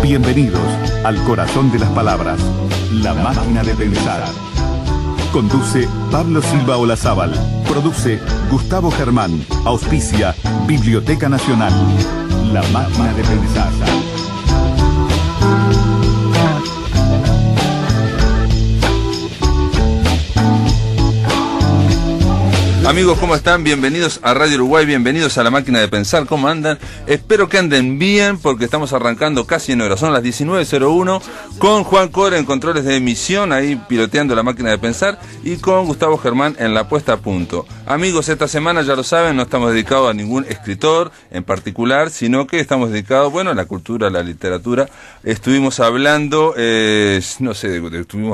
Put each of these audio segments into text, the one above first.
Bienvenidos al corazón de las palabras, La Máquina de Pensar. Conduce Pablo Silva Olazábal. Produce Gustavo Germán. Auspicia Biblioteca Nacional. La Máquina de Pensar. Amigos, ¿cómo están? Bienvenidos a Radio Uruguay, bienvenidos a La Máquina de Pensar. ¿Cómo andan? Espero que anden bien porque estamos arrancando casi en hora. Son las 19:01 con Juan Core en controles de emisión, ahí piloteando La Máquina de Pensar, y con Gustavo Germán en la puesta a punto. Amigos, esta semana, ya lo saben, no estamos dedicados a ningún escritor en particular, sino que estamos dedicados, bueno, a la cultura, a la literatura. Estuvimos hablando, estuvimos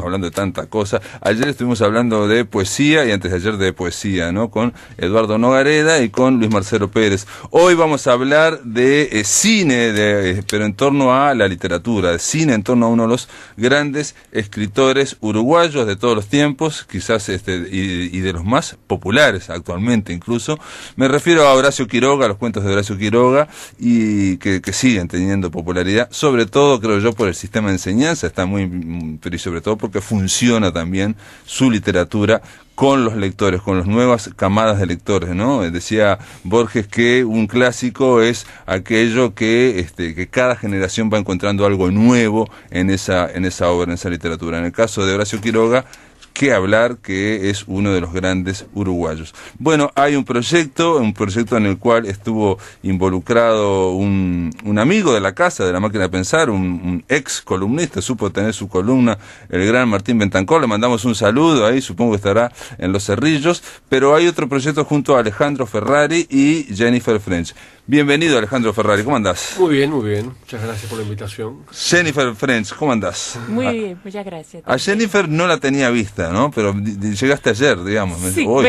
hablando de tanta cosa. Ayer estuvimos hablando de poesía y antes de ayer de poesía, ¿no? Con Eduardo Nogareda y con Luis Marcelo Pérez. Hoy vamos a hablar de cine, pero en torno a la literatura, de cine en torno a uno de los grandes escritores uruguayos de todos los tiempos, quizás y de los más populares actualmente incluso. Me refiero a Horacio Quiroga, a los cuentos de Horacio Quiroga, y que siguen teniendo popularidad, sobre todo creo yo por el sistema de enseñanza, pero y sobre todo porque funciona también su literatura con los lectores, con las nuevas camadas de lectores, ¿no? Decía Borges que un clásico es aquello que cada generación va encontrando algo nuevo en esa obra, en esa literatura. En el caso de Horacio Quiroga, qué hablar, que es uno de los grandes uruguayos. Bueno, hay un proyecto en el cual estuvo involucrado un amigo de la casa, de La Máquina de Pensar, un ex columnista, supo tener su columna, el gran Martín Bentancor. Le mandamos un saludo ahí, supongo que estará en Los Cerrillos, pero hay otro proyecto junto a Alejandro Ferrari y Jennifer French. Bienvenido, Alejandro Ferrari, ¿cómo andás? Muy bien, muchas gracias por la invitación. Jennifer French, ¿cómo andás? Muy bien, muchas gracias. A Jennifer no la tenía vista, ¿no? Pero llegaste ayer, digamos. Sí, hoy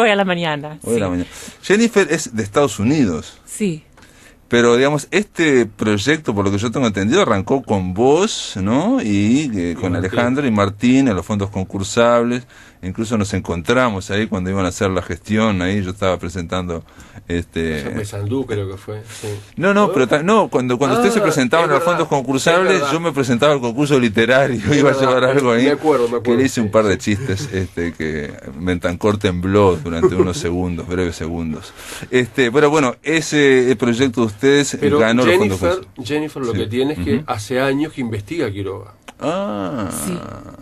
a la mañana. Hoy a la mañana. Jennifer es de Estados Unidos. Sí. Pero, digamos, este proyecto, por lo que yo tengo entendido, arrancó con vos, ¿no? Y con Alejandro y Martín en los fondos concursables. Incluso nos encontramos ahí cuando iban a hacer la gestión, ahí yo estaba presentando Sandú creo que fue, sí. No, cuando ustedes se presentaban a los fondos concursables, yo me presentaba al concurso literario, iba a llevar algo ahí. Me acuerdo. Que le hice un par de chistes, que Bentancor tembló durante unos segundos, breves segundos. Pero bueno, ese proyecto de ustedes ganó los fondos concursables. Jennifer lo que tiene es que hace años que investiga Quiroga. Ah.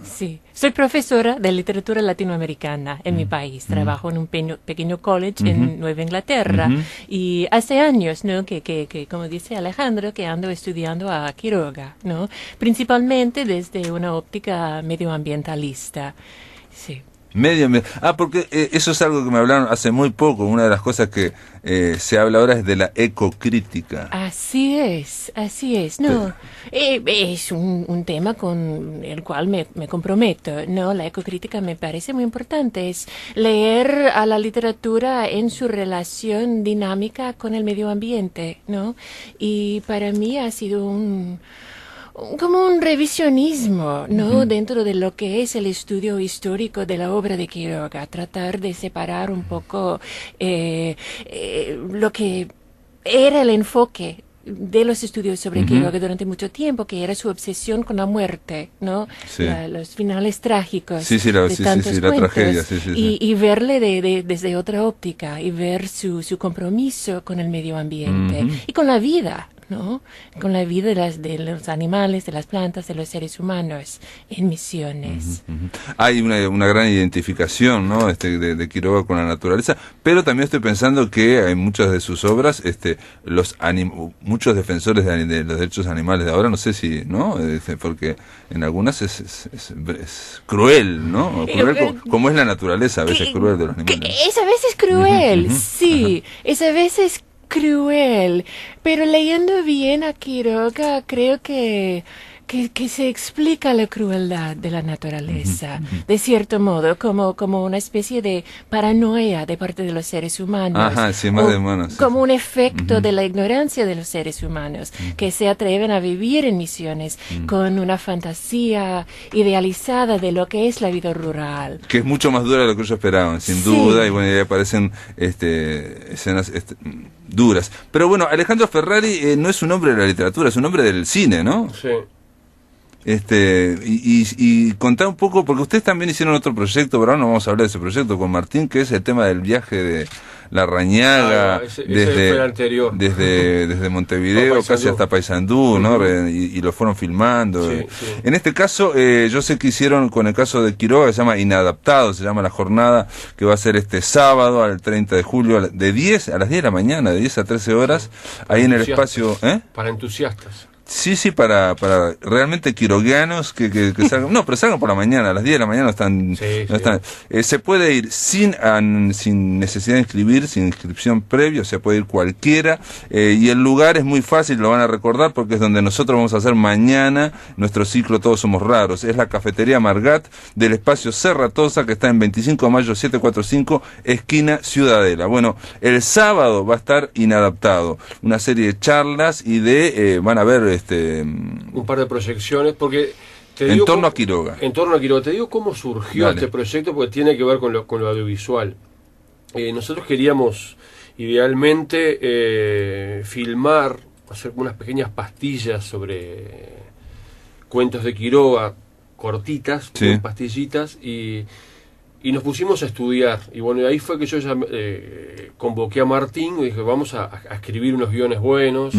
Sí. Soy profesora de literatura latinoamericana en mi país. Trabajo en un pequeño college en Nueva Inglaterra. Y hace años, ¿no? Que como dice Alejandro, que ando estudiando a Quiroga, ¿no? Principalmente desde una óptica medioambientalista. Sí. Porque eso es algo que me hablaron hace muy poco. Una de las cosas que se habla ahora es de la ecocrítica. Así es. No, es un tema con el cual me comprometo. No, la ecocrítica me parece muy importante. Es leer a la literatura en su relación dinámica con el medio ambiente, ¿no? Y para mí ha sido como un revisionismo, ¿no? Dentro de lo que es el estudio histórico de la obra de Quiroga, tratar de separar un poco lo que era el enfoque de los estudios sobre Quiroga durante mucho tiempo, que era su obsesión con la muerte, ¿no? Sí. Los finales trágicos de tantos cuentos, la tragedia, y verle desde otra óptica, y ver su compromiso con el medio ambiente y con la vida, ¿no? Con la vida de los animales, de las plantas, de los seres humanos en Misiones. Hay una gran identificación, ¿no? de Quiroga con la naturaleza, pero también estoy pensando que en muchas de sus obras, muchos defensores de los derechos animales de ahora, no sé si, ¿no? Porque en algunas es cruel, ¿no? Cruel como es la naturaleza, a veces cruel de los animales. Es a veces cruel, sí, es a veces cruel, pero leyendo bien a Quiroga creo que que se explica la crueldad de la naturaleza, de cierto modo, como una especie de paranoia de parte de los seres humanos. Ajá, sí, más de humanos. Sí. Como un efecto de la ignorancia de los seres humanos, que se atreven a vivir en misiones con una fantasía idealizada de lo que es la vida rural. Que es mucho más dura de lo que ellos esperaban, sin duda, y bueno, ahí aparecen escenas duras. Pero bueno, Alejandro Ferrari no es un hombre de la literatura, es un hombre del cine, ¿no? Sí. Y contar un poco, porque ustedes también hicieron otro proyecto, pero ahora no vamos a hablar de ese proyecto con Martín, que es el tema del viaje de La Rañaga, ese fue el anterior. desde Montevideo no, casi hasta Paysandú, ¿no? Y lo fueron filmando. Sí, sí. En este caso, yo sé que hicieron con el caso de Quiroga, que se llama Inadaptado, se llama la jornada, que va a ser este sábado, al 30 de julio, a las 10 de la mañana, de 10 a 13 horas, ahí en el espacio... Para entusiastas. Sí, para realmente quiroguianos que salgan, no, pero salgan por la mañana, a las 10 de la mañana no están. Se puede ir sin necesidad de inscribir, sin inscripción previa, se puede ir cualquiera, y el lugar es muy fácil, lo van a recordar porque es donde nosotros vamos a hacer mañana nuestro ciclo Todos Somos Raros. Es la cafetería Margat del espacio Serratosa, que está en 25 de mayo 745, esquina Ciudadela. Bueno, el sábado va a estar Inadaptado, una serie de charlas y van a ver un par de proyecciones, porque en torno a Quiroga. Te digo cómo surgió este proyecto, porque tiene que ver con lo audiovisual. Nosotros queríamos idealmente filmar, hacer unas pequeñas pastillas sobre cuentos de Quiroga, cortitas, pastillitas, y nos pusimos a estudiar. Y bueno, ahí fue que yo ya convoqué a Martín y dije, vamos a escribir unos guiones buenos.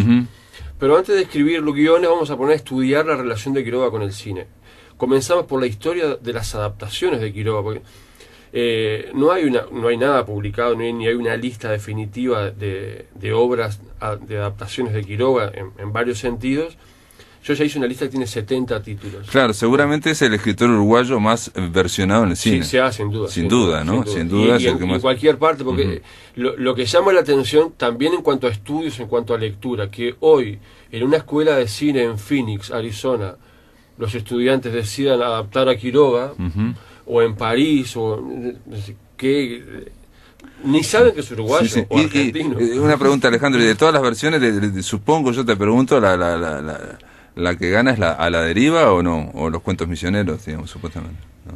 Pero antes de escribir los guiones vamos a poner a estudiar la relación de Quiroga con el cine. Comenzamos por la historia de las adaptaciones de Quiroga, porque no hay nada publicado, ni hay una lista definitiva de obras de adaptaciones de Quiroga en varios sentidos. Yo ya hice una lista que tiene 70 títulos. Claro, seguramente es el escritor uruguayo más versionado en el cine. Sí, sin duda. Sin duda, ¿no? Sin duda. Y en cualquier parte, porque lo que llama la atención también en cuanto a estudios, en cuanto a lectura, que hoy en una escuela de cine en Phoenix, Arizona, los estudiantes decidan adaptar a Quiroga, o en París, o que ni saben que es uruguayo o argentino. Y una pregunta, Alejandro, y de todas las versiones, supongo, yo te pregunto, ¿la que gana es a la deriva o no? ¿O los cuentos misioneros, digamos, supuestamente? ¿No?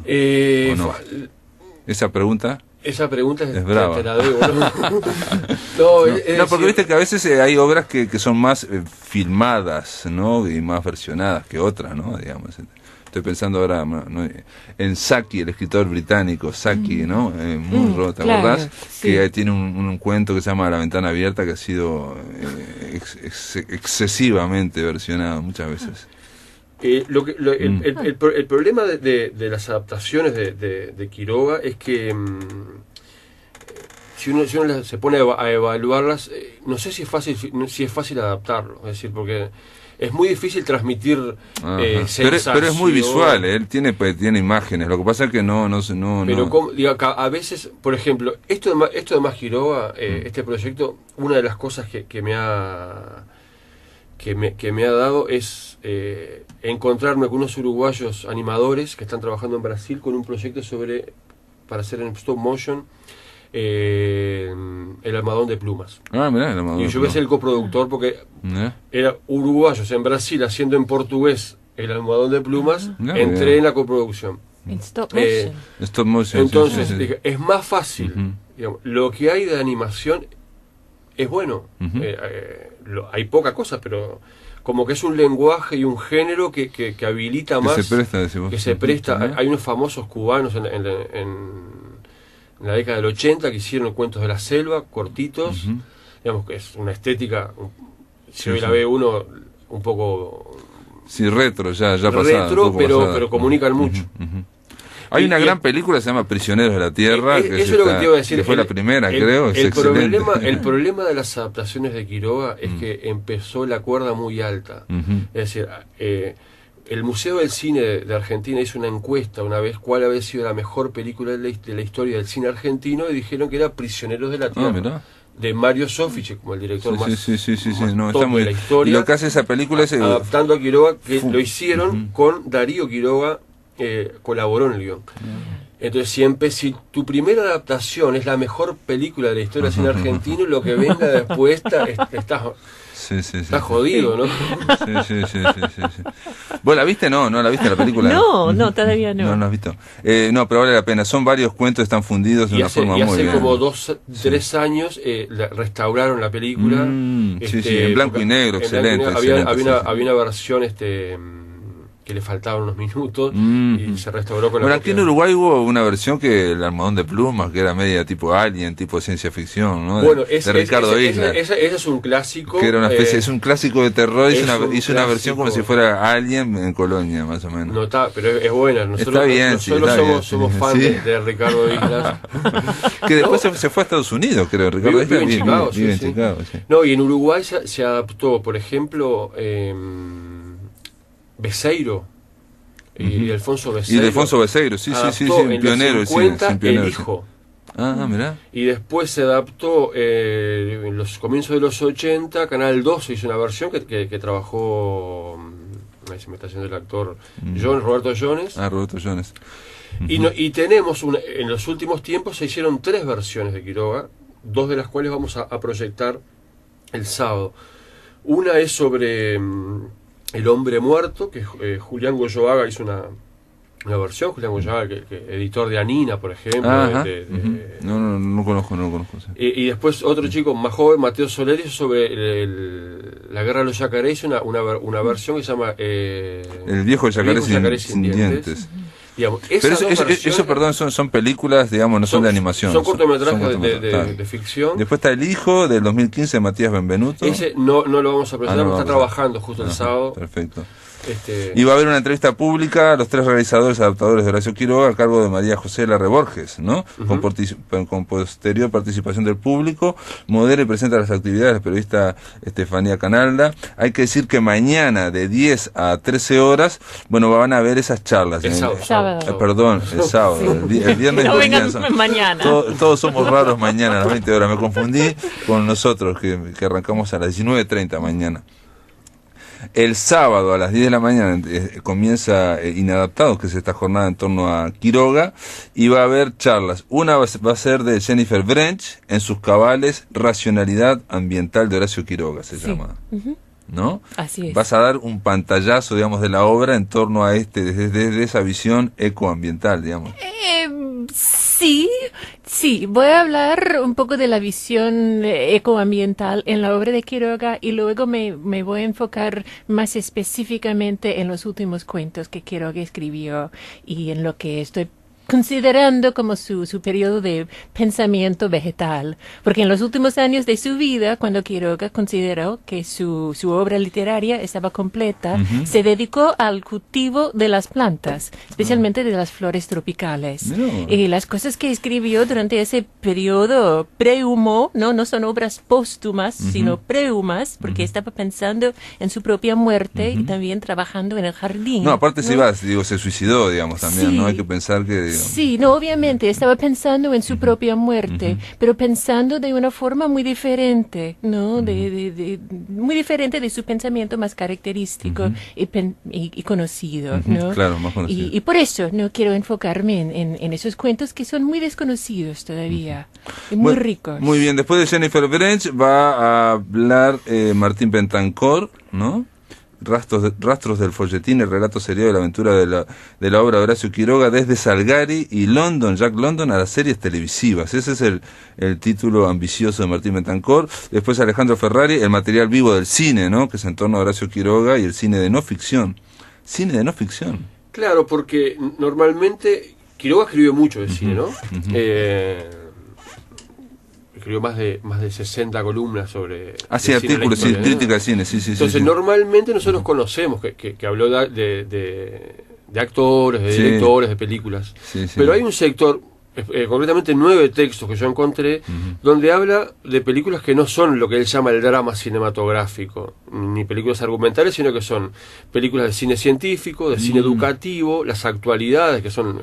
¿O no? ¿Esa pregunta? Esa pregunta es brava. Te la debo, ¿no? No, porque viste que a veces hay obras que son más filmadas, ¿no? Y más versionadas que otras, ¿no? Digamos. Estoy pensando ahora, ¿no? En Saki, el escritor británico, Saki, ¿no? Munro, ¿te acordás? Sí. Que tiene un cuento que se llama La Ventana Abierta, que ha sido excesivamente versionado muchas veces. El problema de las adaptaciones de Quiroga es que si uno se pone a evaluarlas, no sé si es fácil adaptarlo, es decir, porque es muy difícil transmitir sensación. Pero es muy visual, él tiene imágenes, lo que pasa es que no. Pero digo, a veces, por ejemplo, esto de Más Quiroga, este proyecto, una de las cosas que me ha dado es encontrarme con unos uruguayos animadores que están trabajando en Brasil con un proyecto para hacer en stop motion El Almohadón de Plumas. Mirá, el Almohadón. Y yo voy a ser el coproductor porque era uruguayos en Brasil haciendo en portugués El Almohadón de Plumas. Entré en la coproducción. En stop motion. Stop motion. Entonces dije, es más fácil. Digamos, lo que hay de animación es bueno. Hay poca cosa, pero como que es un lenguaje y un género que habilita más. Que se presta. Hay unos famosos cubanos en la década del 80 que hicieron cuentos de la selva, cortitos. Digamos que es una estética, si hoy la ve uno, un poco... Sí, retro, ya pasada. Retro, pero comunican mucho. Hay una gran película que se llama Prisioneros de la Tierra. Eso es lo que te iba a decir. Que fue la primera, creo. El problema de las adaptaciones de Quiroga es que empezó la cuerda muy alta. Es decir, el Museo del Cine de Argentina hizo una encuesta una vez cuál había sido la mejor película de la historia del cine argentino y dijeron que era Prisioneros de la Tierra. de Mario Soffici, como el director más no, top está muy de la historia. Y lo que hace esa película es adaptando a Quiroga, que lo hicieron con Darío Quiroga, colaboró en el guión. Entonces siempre, si tu primera adaptación es la mejor película de la historia del cine argentino, lo que venga después está jodido, ¿no? Sí. ¿Vos la viste? No la viste la película. No, todavía no. No la has visto. No, pero vale la pena. Son varios cuentos, están fundidos de una forma muy bien. Y hace como 3 años restauraron la película. En blanco y negro, excelente. Había una versión que le faltaban unos minutos y se restauró con la aquí en Uruguay hubo una versión que el Almohadón de Plumas, que era media tipo Alien, tipo ciencia ficción, ¿no? Bueno, de Ricardo Isla. Ese es un clásico. Que era una especie, es un clásico de terror, hizo una versión como si fuera Alien en Colonia, más o menos. No está, pero es buena. Nosotros somos fans de Ricardo Isla. Que después se fue a Estados Unidos, creo. Ricardo Isla vive en Chicago. No, y en Uruguay se adaptó, por ejemplo, Beseiro y Alfonso Beseiro. Y de Alfonso Beseiro, sí, un pionero. El hijo. Mirá. Y después se adaptó en los comienzos de los 80, Canal 2 hizo una versión que trabajó, ahí se me está haciendo el actor, Roberto Jones. Roberto Jones. Y tenemos, en los últimos tiempos se hicieron 3 versiones de Quiroga, 2 de las cuales vamos a proyectar el sábado. Una es sobre El hombre muerto, que Julián Goyoaga hizo una versión. Julián Goyoaga, que editor de Anina, por ejemplo. No conozco. Sí. Y después otro chico más joven, Mateo Soler, hizo sobre la guerra de los yacarés, una versión que se llama El viejo yacaré sin dientes. Digamos, pero eso, perdón, son películas, digamos, no son de animación. Son cortometrajes de ficción. Después está El hijo, del 2015, de Matías Benvenuto. Ese no lo vamos a presentar, está trabajando justo el sábado. Perfecto. Y va a haber una entrevista pública a los 3 realizadores adaptadores de Horacio Quiroga a cargo de María José Larre Borges, ¿no? Con posterior participación del público. Modera y presenta las actividades la periodista Estefanía Canalda. Hay que decir que mañana de 10 a 13 horas, van a ver esas charlas. El sábado. Perdón, el sábado. El viernes no vengan mañana. Todos somos raros mañana a las 20 horas. Me confundí con nosotros que arrancamos a las 19:30 mañana. El sábado a las 10 de la mañana comienza Inadaptados, que es esta jornada en torno a Quiroga, y va a haber charlas. Una va a ser de Jennifer Brench, En sus cabales, Racionalidad ambiental de Horacio Quiroga, se llama. ¿No? Así es. Vas a dar un pantallazo, digamos, de la obra en torno a desde esa visión ecoambiental, digamos. Sí, voy a hablar un poco de la visión ecoambiental en la obra de Quiroga y luego me voy a enfocar más específicamente en los últimos cuentos que Quiroga escribió y en lo que estoy considerando como su periodo de pensamiento vegetal, porque en los últimos años de su vida, cuando Quiroga consideró que su obra literaria estaba completa, se dedicó al cultivo de las plantas, especialmente de las flores tropicales. Y las cosas que escribió durante ese periodo prehumo, no son obras póstumas, sino prehumas, porque estaba pensando en su propia muerte y también trabajando en el jardín. No, aparte se suicidó, digamos, también, ¿no? Hay que pensar que... Sí, obviamente, estaba pensando en su propia muerte, pero pensando de una forma muy diferente, ¿no? Muy diferente de su pensamiento más característico y conocido, ¿no? Claro, más conocido. Y por eso no quiero enfocarme en esos cuentos que son muy desconocidos todavía, y muy ricos. Muy bien, después de Jennifer Brench va a hablar Martín Bentancor, ¿no? Rastros del folletín, el relato serial de la aventura de la obra de Horacio Quiroga desde Salgari y Jack London a las series televisivas. Ese es el título ambicioso de Martín Bentancor. Después Alejandro Ferrari, el material vivo del cine, ¿no? Que es en torno a Horacio Quiroga y el cine de no ficción. Cine de no ficción. Claro, porque normalmente Quiroga escribió mucho de cine, ¿no? Escribió más de 60 columnas sobre... sí, artículos, historia, crítica de cine, sí. Entonces, normalmente nosotros conocemos que habló de actores, de directores, de películas. Pero hay un sector concretamente 9 textos que yo encontré, donde habla de películas que no son lo que él llama el drama cinematográfico, ni películas argumentales, sino que son películas de cine científico, de cine educativo, las actualidades, que son...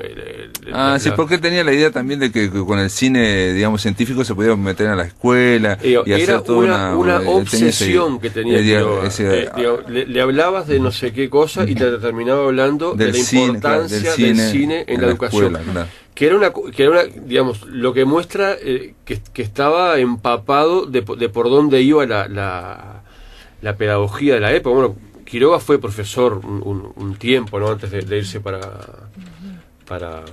sí, porque él tenía la idea también de que con el cine, digamos, científico se podía meter a la escuela y era hacer toda una obsesión que tenía Quiroga. Le hablabas de no sé qué cosa y te terminaba hablando de la importancia del cine en la educación. Escuela, claro. Que era una, digamos, lo que muestra que estaba empapado de por dónde iba la pedagogía de la época. Bueno, Quiroga fue profesor un tiempo, ¿no? Antes de irse para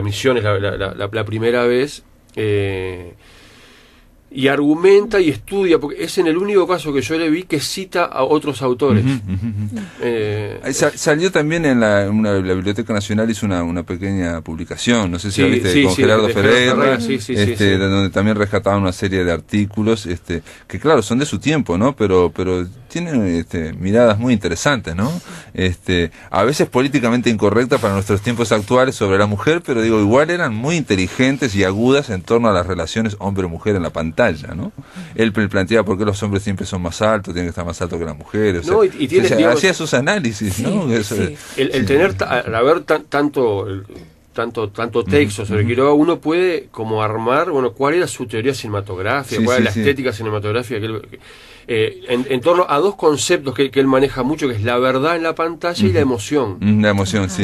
Misiones la primera vez. Y argumenta y estudia, porque es en el único caso que yo le vi que cita a otros autores. Salió también en la Biblioteca Nacional, hizo una pequeña publicación, no sé si la viste, con Gerardo Ferreira, donde también rescataban una serie de artículos que claro, son de su tiempo, ¿no? Pero tienen miradas muy interesantes, ¿no? A veces políticamente incorrectas para nuestros tiempos actuales sobre la mujer, pero digo, igual eran muy inteligentes y agudas en torno a las relaciones hombre-mujer en la pantalla, ¿no? Él planteaba por qué los hombres siempre son más altos, tienen que estar más altos que las mujeres, no, y tiene, digamos, hacía sus análisis, ¿no? El tener, al haber tanto texto sobre Quiroga, uno puede como armar, bueno, cuál era su teoría cinematográfica, cuál era la estética cinematográfica en torno a dos conceptos que él maneja mucho, que es la verdad en la pantalla y la emoción. La emoción, sí.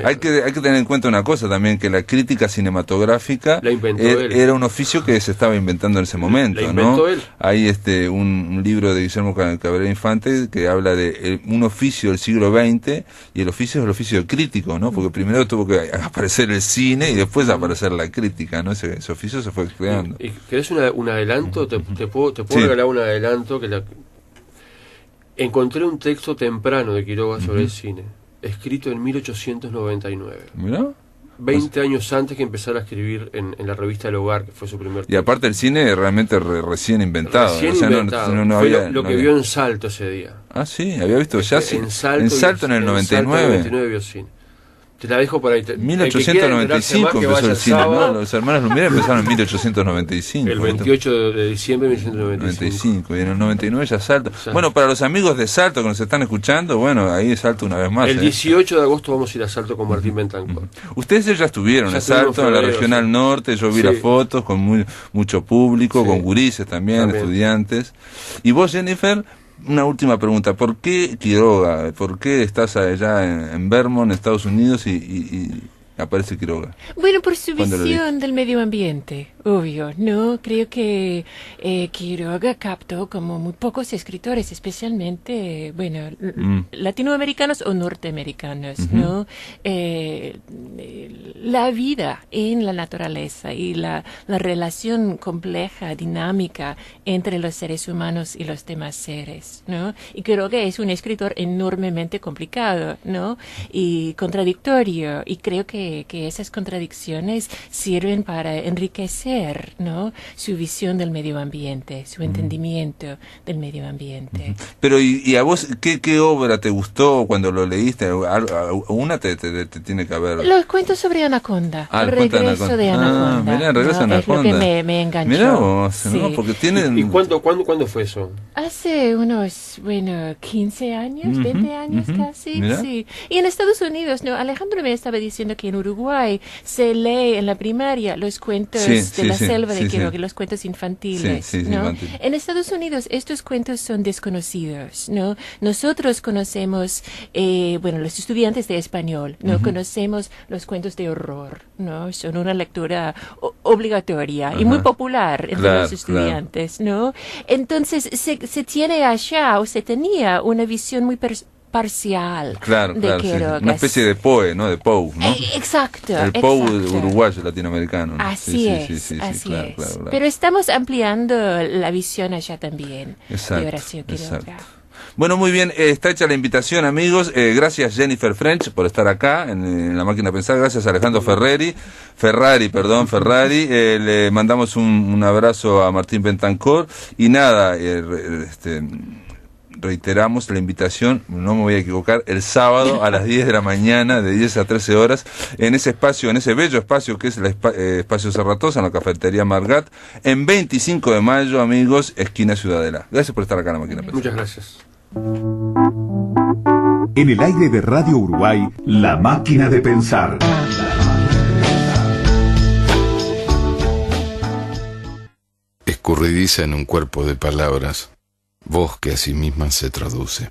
Hay que tener en cuenta una cosa también, que la crítica cinematográfica la inventó él. Era un oficio que se estaba inventando en ese momento, la inventó él. Hay un libro de Guillermo Cabrera Infante que habla de un oficio del siglo XX, y el oficio es el oficio del crítico, ¿no? Porque primero tuvo que aparecer el cine y después aparecer la crítica, ¿no? Ese oficio se fue creando. ¿Y querés un adelanto? Te puedo regalar un adelanto. Encontré un texto temprano de Quiroga sobre el cine, escrito en 1899. ¿Mirá? 20 años antes que empezara a escribir en la revista El Hogar, que fue su primer texto. Y aparte el cine realmente recién inventado. No fue lo que vio en Salto ese día. Ah, sí, había visto ya en Salto en el 99. En 99 vio cine. Te la dejo por ahí. 1895 empezó el cine, ¿no? Los hermanos Lumière empezaron en 1895. El 28 de diciembre de 1995. Y en el 99 ya Salto. Bueno, para los amigos de Salto que nos están escuchando, bueno, ahí es Salto una vez más. El 18 de agosto vamos a ir a Salto con Martín Bentancur. Ustedes ya estuvieron en Salto, en la Regional Norte, yo vi las fotos con mucho público, con gurises también, estudiantes. Y vos, Jennifer, una última pregunta, ¿por qué Quiroga? ¿Por qué estás allá en Vermont, Estados Unidos, y aparece Quiroga? Bueno, por su visión del medio ambiente, obvio, ¿no? Creo que Quiroga captó como muy pocos escritores, especialmente, bueno, latinoamericanos o norteamericanos, ¿no? La vida en la naturaleza y la relación compleja, dinámica entre los seres humanos y los demás seres, ¿no? Y Quiroga es un escritor enormemente complicado, ¿no? Y contradictorio, y creo que esas contradicciones sirven para enriquecer, ¿no? Su visión del medio ambiente, su entendimiento del medio ambiente. Pero ¿y a vos qué obra te gustó cuando lo leíste? Una te tiene que haber. Los cuentos sobre Anaconda, el regreso de Anaconda. Mirá, el regreso de Es Anaconda. lo que me enganchó. Mirá vos, sí. ¿no? Porque tienen... ¿Y cuándo fue eso? Hace unos, 15 años, 20 años casi, Mirá. sí. Y en Estados Unidos, ¿no? Alejandro me estaba diciendo que en Uruguay se lee en la primaria los cuentos de la selva de Quiroga, los cuentos infantiles, ¿no? Infantil. En Estados Unidos estos cuentos son desconocidos, ¿no? Nosotros conocemos, los estudiantes de español, ¿no? Conocemos los cuentos de horror, ¿no? Son una lectura obligatoria y muy popular entre los estudiantes, ¿no? Entonces se tiene allá, o se tenía una visión muy parcial de Quiroga. Una especie de Poe, ¿no? De Poe, ¿no? Exacto. El Poe uruguayo latinoamericano, ¿no? Así es. Claro. Pero estamos ampliando la visión allá también. Exacto. Bueno, muy bien, está hecha la invitación, amigos. Gracias, Jennifer French, por estar acá en la máquina de pensar. Gracias, Alejandro Ferrari. Le mandamos un abrazo a Martín Bentancur. Y nada, reiteramos la invitación, no me voy a equivocar, el sábado a las 10 de la mañana, de 10 a 13 horas, en ese espacio, en ese bello espacio que es el Espacio Serratosa, en la cafetería Margat, en 25 de mayo, amigos, esquina Ciudadela. Gracias por estar acá en La Máquina de Pensar. Muchas gracias. En el aire de Radio Uruguay, La Máquina de Pensar. Escurridiza en un cuerpo de palabras, voz que a sí misma se traduce.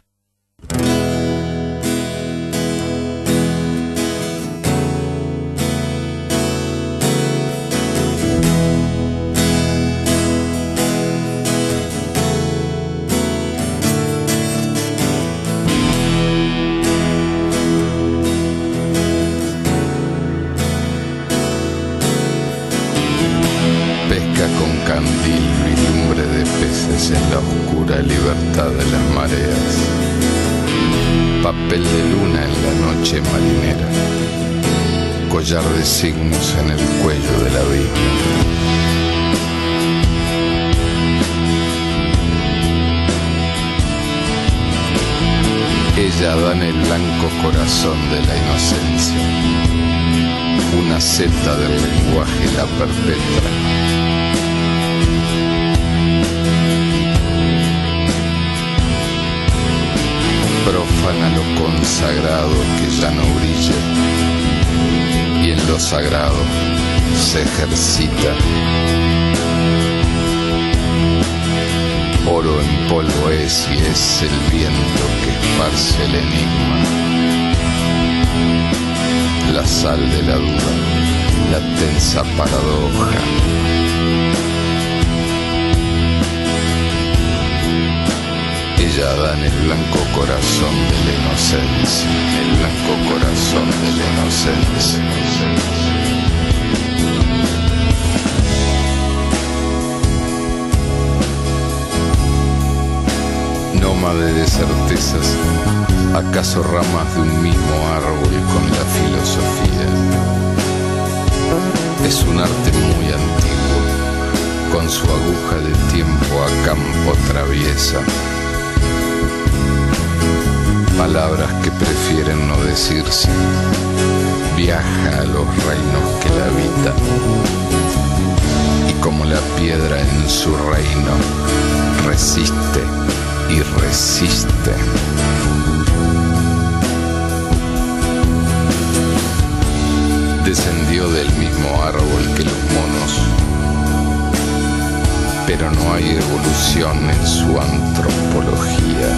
En la oscura libertad de las mareas, papel de luna en la noche marinera, collar de signos en el cuello del abismo. Ella da en el blanco corazón de la inocencia, una seta del lenguaje la perpetra. Profana lo consagrado que ya no brilla, y en lo sagrado se ejercita. Oro en polvo es y es el viento que esparce el enigma, la sal de la duda, la tensa paradoja. Ella da en el blanco corazón de la inocencia, el blanco corazón de la inocencia. Nómade de certezas, acaso ramas de un mismo árbol con la filosofía. Es un arte muy antiguo, con su aguja de tiempo a campo traviesa. Palabras que prefieren no decirse, viaja a los reinos que la habitan, y como la piedra en su reino, resiste y resiste. Descendió del mismo árbol que los monos, pero no hay evolución en su antropología.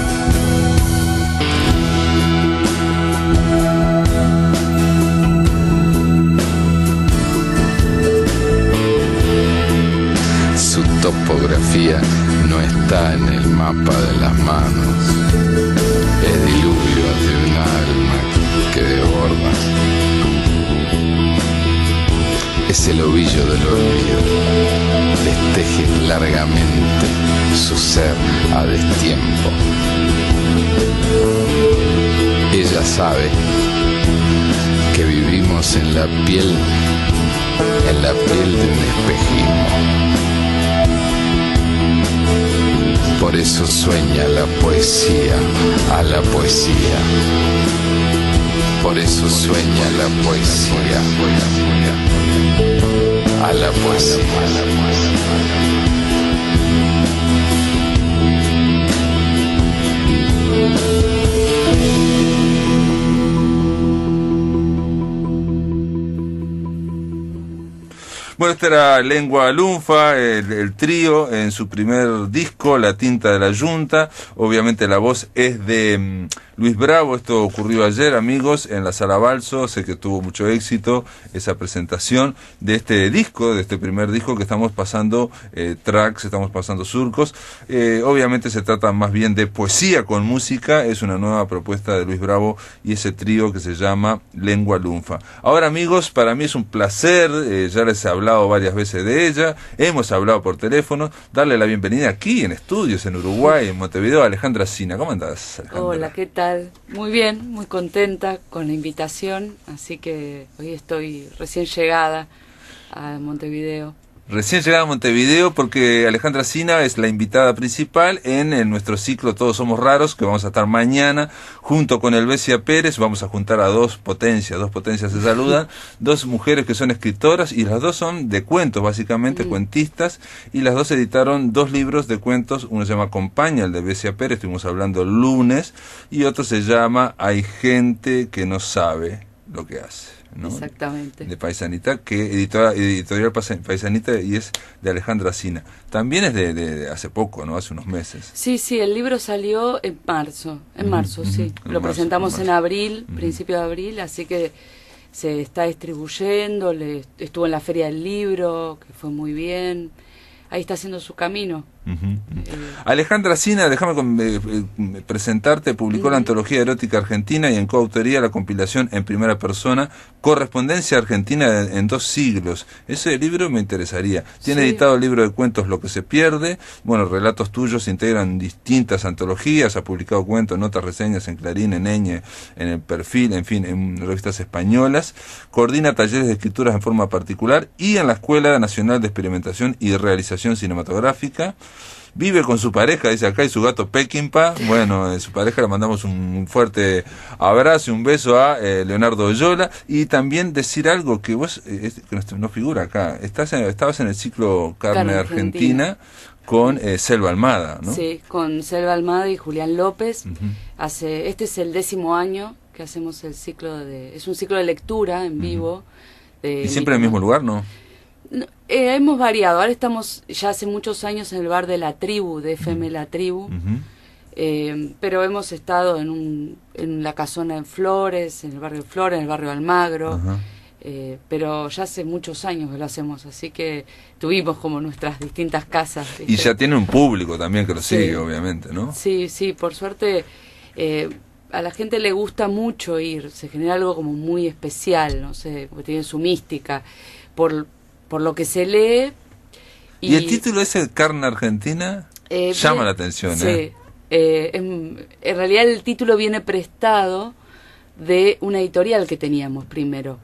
Su topografía no está en el mapa de las manos, es diluvio de un alma que desborda. Es el ovillo del olvido, desteje largamente su ser a destiempo. Ella sabe que vivimos en la piel de un espejismo. Por eso sueña la poesía a la poesía. Por eso sueña la poesía a la poesía. Bueno, esta era Lengua Lunfa, el trío en su primer disco, La Tinta de la Yunta. Obviamente la voz es de Luis Bravo. Esto ocurrió ayer, amigos, en la Sala Balso. Sé que tuvo mucho éxito esa presentación de este disco, de este primer disco que estamos pasando tracks, estamos pasando surcos. Obviamente se trata más bien de poesía con música. Es una nueva propuesta de Luis Bravo y ese trío que se llama Lengua Lunfa. Ahora, amigos, para mí es un placer, ya les he hablado varias veces de ella, hemos hablado por teléfono, darle la bienvenida aquí en estudios en Uruguay, en Montevideo, a Alejandra Sina. ¿Cómo andás, Alejandra? Hola, ¿qué tal? Muy bien, muy contenta con la invitación, así que hoy estoy recién llegada a Montevideo. Recién llegada a Montevideo porque Alejandra Sina es la invitada principal en nuestro ciclo Todos Somos Raros, que vamos a estar mañana junto con Elvesia Pérez. Vamos a juntar a dos potencias se saludan, dos mujeres que son escritoras y las dos son de cuentos, básicamente cuentistas, y las dos editaron 2 libros de cuentos. Uno se llama Compaña, el de Elvesia Pérez, estuvimos hablando el lunes, y otro se llama Hay gente que no sabe lo que hace, ¿no? Exactamente. De Paisanita, que editorial Paisanita, y es de Alejandra Sina. También es de hace poco, ¿no? Hace unos meses. Sí, el libro salió en marzo, sí. Lo presentamos en abril, principio de abril, así que se está distribuyendo, estuvo en la Feria del Libro, que fue muy bien. Ahí está haciendo su camino. Alejandra Sina, déjame presentarte, publicó la Antología Erótica Argentina y en coautoría la compilación En Primera Persona, Correspondencia Argentina en 2 siglos. Ese libro me interesaría. Tiene editado el libro de cuentos Lo que se pierde. Bueno, relatos tuyos se integran distintas antologías. Ha publicado cuentos, notas, reseñas en Clarín, en Eñe, en El Perfil, en fin, en revistas españolas. Coordina talleres de escrituras en forma particular y en la Escuela Nacional de Experimentación y Realización Cinematográfica. Vive con su pareja, dice acá, y su gato Peckinpah. Bueno, su pareja le mandamos un fuerte abrazo y un beso a Leonardo Oyola. Y también decir algo que vos, que no figura acá, estabas en el ciclo Carne Argentina con Selva Almada, ¿no? Sí, con Selva Almada y Julián López. Este es el 10º año que hacemos el ciclo es un ciclo de lectura en vivo. ¿Y siempre en el mismo lugar, no? Hemos variado. Ahora estamos ya hace muchos años en el bar de La Tribu, de FM La Tribu, pero hemos estado en la casona en Flores, en el barrio Flores, en el barrio Almagro, pero ya hace muchos años que lo hacemos, así que tuvimos como nuestras distintas casas, ¿viste? Y ya tiene un público también que lo sigue, obviamente, ¿no? Sí, por suerte a la gente le gusta mucho ir, se genera algo como muy especial, no sé, porque tiene su mística, por lo que se lee. ¿Y el título ese, Carne Argentina? Llama la atención, sí. En realidad el título viene prestado de una editorial que teníamos primero.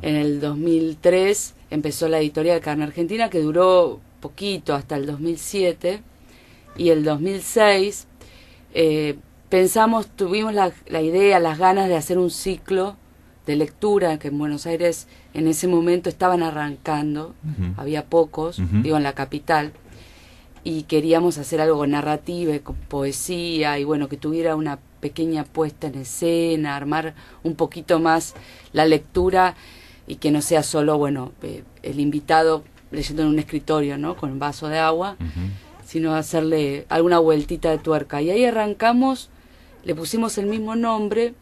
En el 2003 empezó la editorial Carne Argentina, que duró poquito, hasta el 2007. Y el 2006 tuvimos la idea, las ganas de hacer un ciclo de lectura, que en Buenos Aires en ese momento estaban arrancando, había pocos, digo, en la capital, y queríamos hacer algo con narrativa, con poesía, y bueno, que tuviera una pequeña puesta en escena, armar un poquito más la lectura, y que no sea solo, bueno, el invitado leyendo en un escritorio, ¿no?, con un vaso de agua, sino hacerle alguna vueltita de tuerca. Y ahí arrancamos, le pusimos el mismo nombre,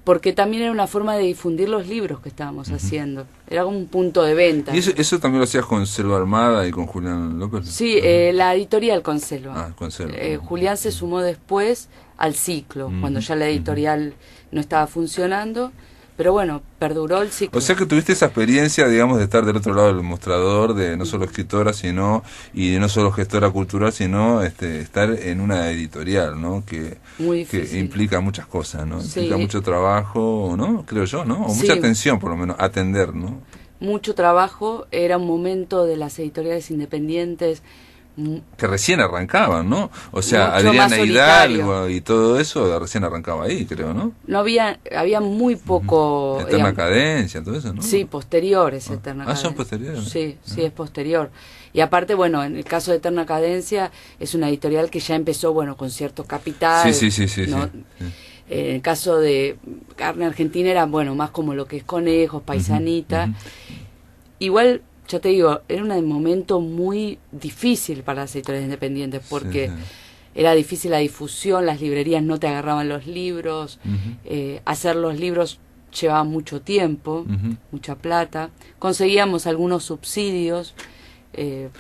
porque también era una forma de difundir los libros que estábamos haciendo. Era como un punto de venta. ¿Y eso también lo hacías con Selva Almada y con Julián López? Sí, la editorial con Selva. Con Selva. Julián se sumó después al ciclo, cuando ya la editorial no estaba funcionando. Pero bueno, perduró el ciclo. O sea que tuviste esa experiencia, digamos, de estar del otro lado del mostrador, de no solo escritora, y de no solo gestora cultural, sino estar en una editorial, ¿no? Que implica muchas cosas, ¿no? Sí. Implica mucho trabajo, ¿no? Creo yo, ¿no? O mucha atención, por lo menos, atender, ¿no? Mucho trabajo. Era un momento de las editoriales independientes que recién arrancaban, ¿no? O sea, Adriana Hidalgo y todo eso recién arrancaba ahí, creo, ¿no? No había muy poco... Eterna Cadencia, todo eso, ¿no? Sí, posteriores, Eterna Cadencia. ¿Son posteriores? Sí, es posterior. Y aparte, bueno, en el caso de Eterna Cadencia, es una editorial que ya empezó, bueno, con cierto capital. Sí. En el caso de Carne Argentina era, bueno, más como lo que es Conejos, Paisanita. Igual... Ya te digo, era un momento muy difícil para las editoriales independientes porque era difícil la difusión, las librerías no te agarraban los libros, hacer los libros llevaba mucho tiempo, mucha plata, conseguíamos algunos subsidios,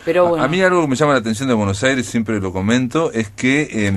pero bueno. A mí algo que me llama la atención de Buenos Aires, siempre lo comento, es que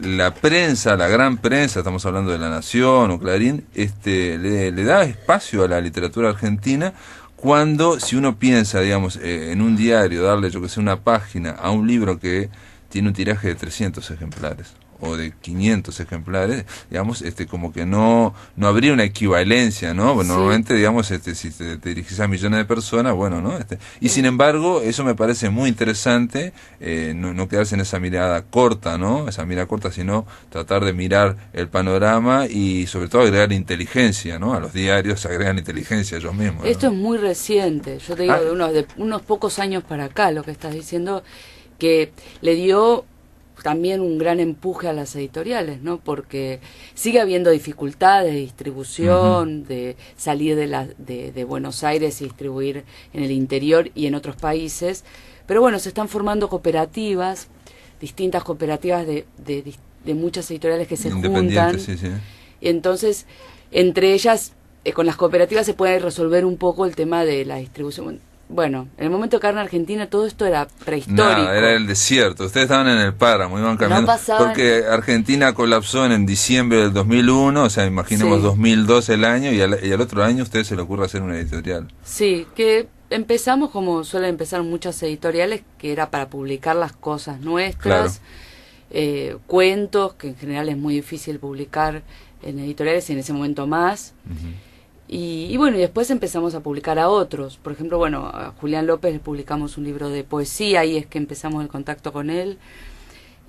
la prensa, la gran prensa, estamos hablando de La Nación o Clarín, le da espacio a la literatura argentina. Cuando, si uno piensa, digamos, en un diario, darle, yo que sé, una página a un libro que tiene un tiraje de 300 ejemplares, o de 500 ejemplares, digamos, como que no habría una equivalencia, ¿no? Bueno, Sí. normalmente, digamos, si te dirigís a millones de personas, bueno, ¿no? Y sin embargo, eso me parece muy interesante, no quedarse en esa mirada corta, ¿no? Esa mirada corta, sino tratar de mirar el panorama y sobre todo agregar inteligencia, ¿no? A los diarios se agregan inteligencia ellos mismos, ¿no? Esto es muy reciente, yo te digo, de unos pocos años para acá, lo que estás diciendo, que le dio también un gran empuje a las editoriales, ¿no? Porque sigue habiendo dificultades de distribución, de salir de Buenos Aires y distribuir en el interior y en otros países, pero bueno, se están formando cooperativas, distintas cooperativas de muchas editoriales que se juntan, sí, sí. y entonces entre ellas, con las cooperativas se puede resolver un poco el tema de la distribución. Bueno, en el momento que acá en Argentina todo esto era prehistórico. Nada, era el desierto. Ustedes estaban en el páramo, iban caminando. Porque Argentina colapsó en diciembre del 2001, o sea, imaginemos 2002 el año, y al otro año a ustedes se le ocurre hacer una editorial. Sí, que empezamos como suelen empezar muchas editoriales, que era para publicar las cosas nuestras, cuentos, que en general es muy difícil publicar en editoriales y en ese momento más. Y bueno, y después empezamos a publicar a otros. Por ejemplo, bueno, a Julián López le publicamos un libro de poesía, ahí es que empezamos el contacto con él.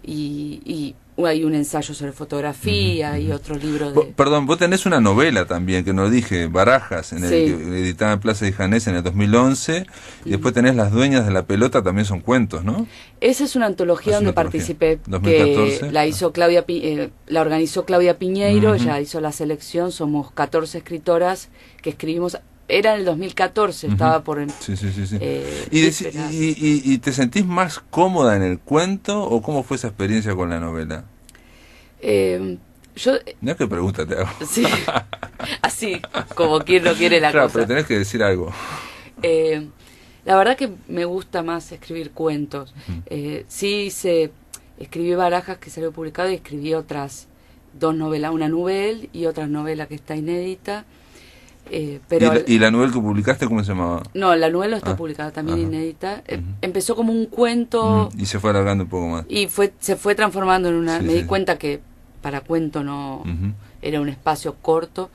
Y hay un ensayo sobre fotografía y otro libro de... Perdón, vos tenés una novela también, que no dije, Barajas, editada en Plaza de Janés en el 2011, y después tenés Las Dueñas de la Pelota, también son cuentos, ¿no? Esa es una antología donde participé, 2014. Que la hizo la organizó Claudia Piñeiro, ella hizo la selección, somos 14 escritoras que escribimos... Era en el 2014, estaba por... Sí. ¿Y te sentís más cómoda en el cuento o cómo fue esa experiencia con la novela? Mira qué pregunta te hago. Sí, así, como quien no quiere la cosa. Pero tenés que decir algo. La verdad que me gusta más escribir cuentos. Escribí Barajas, que salió publicado, y escribí otras 2 novelas, una novela y otra novela que está inédita. Pero ¿Y la novela que publicaste cómo se llamaba? No, la novela no está publicada, también inédita. Empezó como un cuento y se fue alargando un poco más. Y se fue transformando en una... me di cuenta que para cuento no era un espacio corto.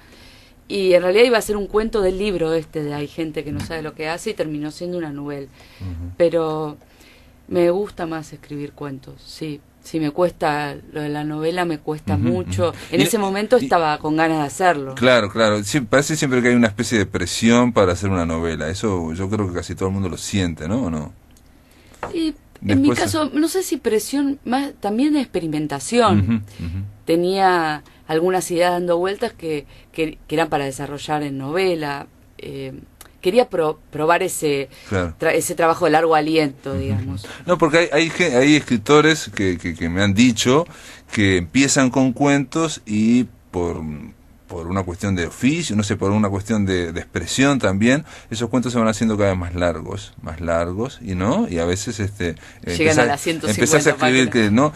Y en realidad iba a ser un cuento del libro de Hay gente que no sabe lo que hace, y terminó siendo una novela. Pero me gusta más escribir cuentos, sí. Si me cuesta lo de la novela, me cuesta mucho. En ese momento estaba con ganas de hacerlo. Claro. Sí, parece siempre que hay una especie de presión para hacer una novela. Eso yo creo que casi todo el mundo lo siente, ¿no? ¿O no? Y en mi caso, no sé si presión, más también de experimentación. Tenía algunas ideas dando vueltas que eran para desarrollar en novela. Quería probar ese trabajo de largo aliento, digamos. No, porque hay escritores que me han dicho que empiezan con cuentos y por una cuestión de oficio, no sé, por una cuestión de expresión también, esos cuentos se van haciendo cada vez más largos, y a veces llegan a las 150 empezás a escribir páginas.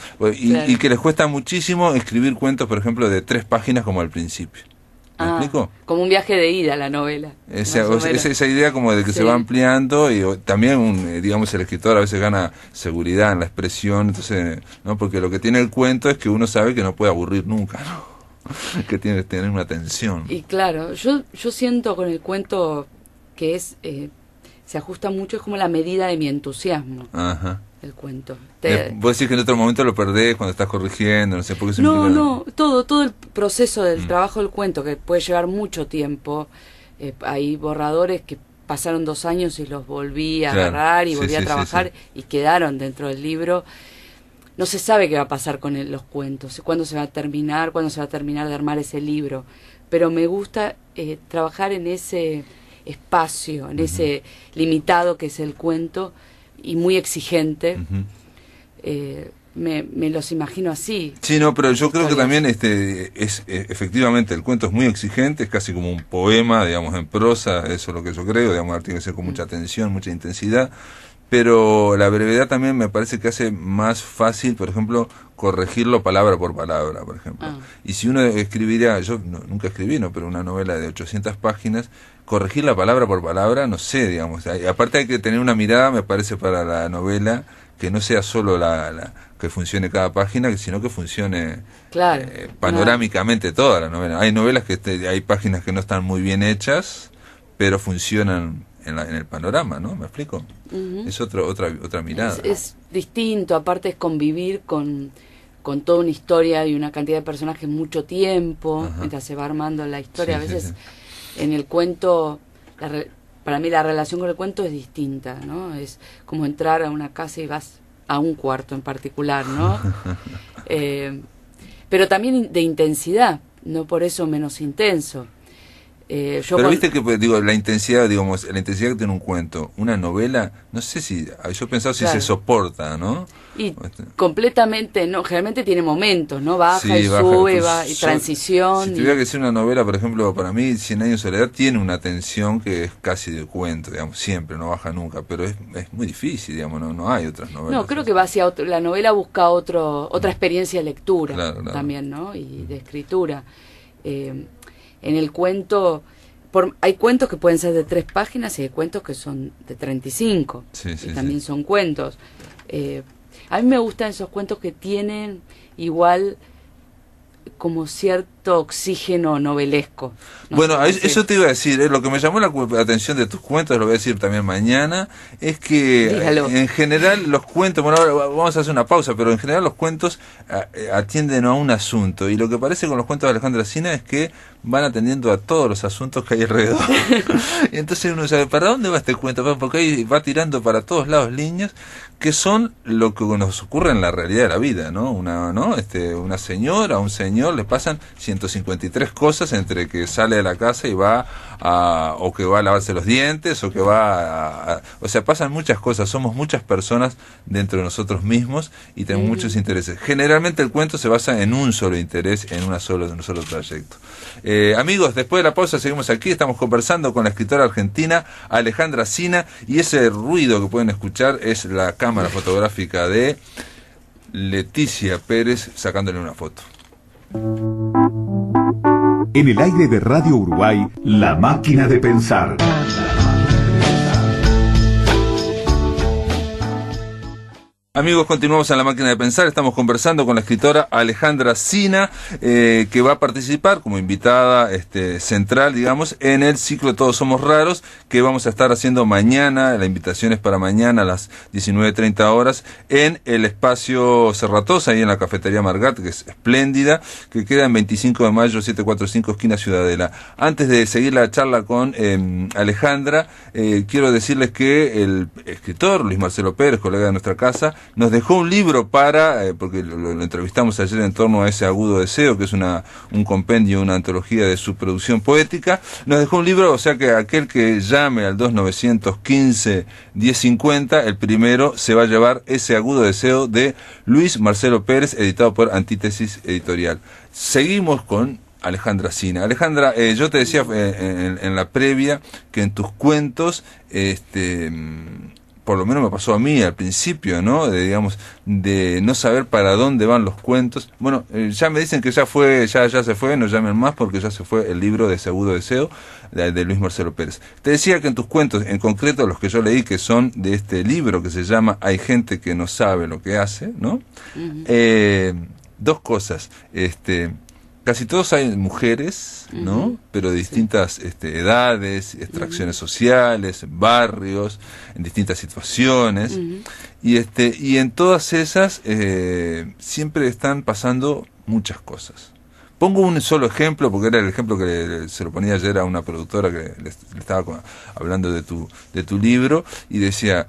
Y que les cuesta muchísimo escribir cuentos, por ejemplo, de 3 páginas como al principio. ¿Me explico? Como un viaje de ida la novela. Esa idea como de que se va ampliando, y también, digamos, el escritor a veces gana seguridad en la expresión, entonces, ¿no? Porque lo que tiene el cuento es que uno sabe que no puede aburrir nunca, ¿no? Que tiene que tener una tensión. Y claro, yo siento con el cuento que se ajusta mucho, es como la medida de mi entusiasmo. El cuento. Vos decís que en otro momento lo perdés cuando estás corrigiendo, no sé por qué. No, todo el proceso del trabajo del cuento, que puede llevar mucho tiempo. Hay borradores que pasaron 2 años y los volví a agarrar y volví a trabajar y quedaron dentro del libro. No se sabe qué va a pasar con los cuentos, cuándo se va a terminar de armar ese libro. Pero me gusta trabajar en ese espacio, en ese limitado que es el cuento, y muy exigente. Me los imagino así. Sí, no, pero yo creo que también efectivamente el cuento es muy exigente, es casi como un poema, digamos, en prosa, eso es lo que yo creo, digamos, tiene que ser con mucha atención, mucha intensidad, pero la brevedad también me parece que hace más fácil, por ejemplo, corregirlo palabra por palabra, por ejemplo. Y si uno escribiría, yo nunca escribí, ¿no? Pero una novela de 800 páginas, corregirla palabra por palabra, no sé, digamos. Aparte hay que tener una mirada, me parece, para la novela, que no sea solo que funcione cada página, sino que funcione panorámicamente toda la novela. Hay novelas hay páginas que no están muy bien hechas, pero funcionan en el panorama, ¿no? ¿Me explico? Es otra mirada. Es distinto, aparte es convivir con toda una historia y una cantidad de personajes mucho tiempo, mientras se va armando la historia. A veces en el cuento, para mí la relación con el cuento es distinta, ¿no? Es como entrar a una casa y vas a un cuarto en particular, ¿no? Pero también de intensidad, no por eso menos intenso. Pero viste que, digo, la intensidad que tiene un cuento, una novela, no sé si, yo pensaba si se soporta, ¿no? Y completamente, no, generalmente tiene momentos, ¿no? Baja y sube, y transición. Si tuviera que decir una novela, por ejemplo, para mí, 100 años de soledad tiene una tensión que es casi de cuento, digamos, siempre, no baja nunca, pero es muy difícil, digamos, no hay otras novelas. No, creo que va hacia la novela busca otra experiencia de lectura, claro. También, ¿no? Y de escritura. En el cuento, hay cuentos que pueden ser de 3 páginas y hay cuentos que son de 35, y también son cuentos. A mí me gustan esos cuentos que tienen igual como cierto oxígeno novelesco. Bueno, eso te iba a decir, lo que me llamó la atención de tus cuentos, lo voy a decir también mañana, es que en general los cuentos, bueno, ahora vamos a hacer una pausa, pero en general los cuentos atienden a un asunto, y lo que parece con los cuentos de Alejandra Sina es que van atendiendo a todos los asuntos que hay alrededor. Y entonces uno sabe, ¿para dónde va este cuento? Porque ahí va tirando para todos lados líneas que son lo que nos ocurre en la realidad de la vida, ¿no? Una señora, un señor, le pasan 153 cosas entre que sale de la casa y va o que va a lavarse los dientes, o que va o sea, pasan muchas cosas, somos muchas personas dentro de nosotros mismos y tenemos muchos intereses. Generalmente el cuento se basa en un solo interés, en un solo trayecto. Amigos, después de la pausa seguimos aquí, estamos conversando con la escritora argentina Alejandra Sina, y ese ruido que pueden escuchar es la cámara fotográfica de Leticia Pérez sacándole una foto. En el aire de Radio Uruguay, La Máquina de Pensar. Amigos, continuamos en La Máquina de Pensar. Estamos conversando con la escritora Alejandra Sina, que va a participar como invitada central, digamos, en el ciclo Todos Somos Raros, que vamos a estar haciendo mañana. La invitación es para mañana a las 19:30 horas en el espacio Cerratosa, ahí en la cafetería Margat, que es espléndida, que queda en 25 de mayo, 745, esquina Ciudadela. Antes de seguir la charla con Alejandra, quiero decirles que el escritor Luis Marcelo Pérez, colega de nuestra casa, nos dejó un libro porque lo entrevistamos ayer en torno a ese agudo deseo, que es un compendio, una antología de su producción poética. Nos dejó un libro, o sea que aquel que llame al 2915-1050, el primero se va a llevar ese agudo deseo de Luis Marcelo Pérez, editado por Antítesis Editorial. Seguimos con Alejandra Sina. Alejandra, yo te decía en la previa que en tus cuentos, por lo menos me pasó a mí al principio, ¿no? De no saber para dónde van los cuentos. Bueno, ya me dicen que ya se fue, no llamen más porque ya se fue el libro de Segundo Deseo de Luis Marcelo Pérez. Te decía que en tus cuentos, en concreto los que yo leí, que son de este libro que se llama Hay gente que no sabe lo que hace, ¿no? Dos cosas, casi todos hay mujeres, ¿no? Pero de distintas edades, extracciones sociales, barrios, en distintas situaciones. Y en todas esas siempre están pasando muchas cosas. Pongo un solo ejemplo, porque era el ejemplo que se lo ponía ayer a una productora que le estaba hablando de tu libro, y decía,